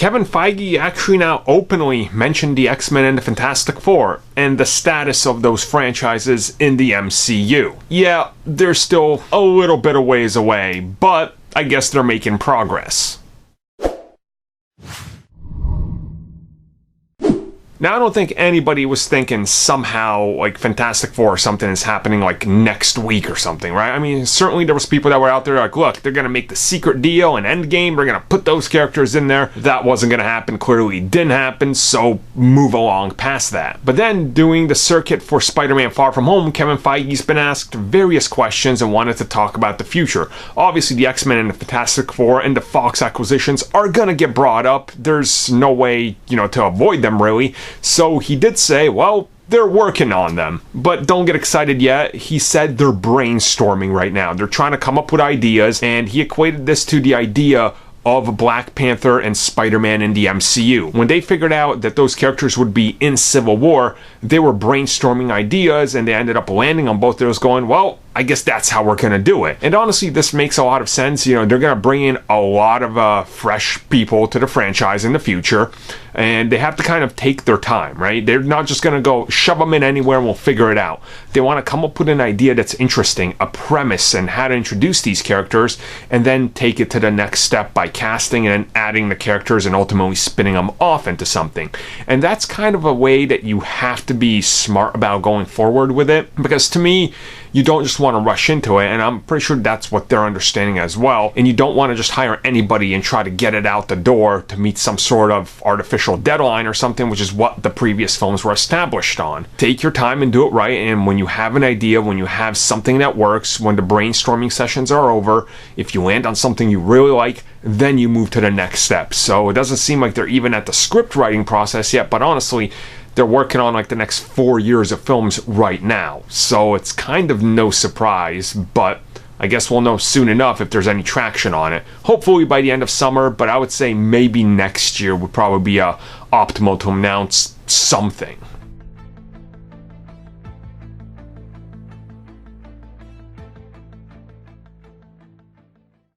Kevin Feige actually now openly mentioned the X-Men and the Fantastic Four and the status of those franchises in the MCU. Yeah, they're still a little bit of ways away, but I guess they're making progress. Now, I don't think anybody was thinking somehow, like, Fantastic Four or something is happening, like, next week or something, right? I mean, certainly there was people that were out there like, look, they're gonna make the secret deal and Endgame, they're gonna put those characters in there. That wasn't gonna happen, clearly didn't happen, so move along past that. But then, doing the circuit for Spider-Man Far From Home, Kevin Feige's been asked various questions and wanted to talk about the future. Obviously, the X-Men and the Fantastic Four and the Fox acquisitions are gonna get brought up. There's no way, to avoid them, really. So he did say, well, they're working on them, but don't get excited yet. He said they're brainstorming right now. They're trying to come up with ideas, and he equated this to the idea of Black Panther and Spider-Man in the MCU. When they figured out that those characters would be in Civil War, they were brainstorming ideas, and they ended up landing on both of those going, well, I guess that's how we're gonna do it. And honestly, this makes a lot of sense. They're gonna bring in a lot of fresh people to the franchise in the future, and they have to kind of take their time, right? They're not just gonna go shove them in anywhere and we'll figure it out. They want to come up with an idea that's interesting, a premise, and how to introduce these characters, and then take it to the next step by casting and then adding the characters and ultimately spinning them off into something. And that's kind of a way that you have to be smart about going forward with it, because to me, you don't just want to rush into it, and I'm pretty sure that's what they're understanding as well. And you don't want to just hire anybody and try to get it out the door to meet some sort of artificial deadline or something, which is what the previous films were established on. Take your time and do it right, and when you have an idea, when you have something that works, when the brainstorming sessions are over, if you land on something you really like, then you move to the next step. So it doesn't seem like they're even at the script writing process yet, but honestly, they're working on like the next 4 years of films right now. So it's kind of no surprise, but I guess we'll know soon enough if there's any traction on it. Hopefully by the end of summer, but I would say maybe next year would probably be optimal to announce something.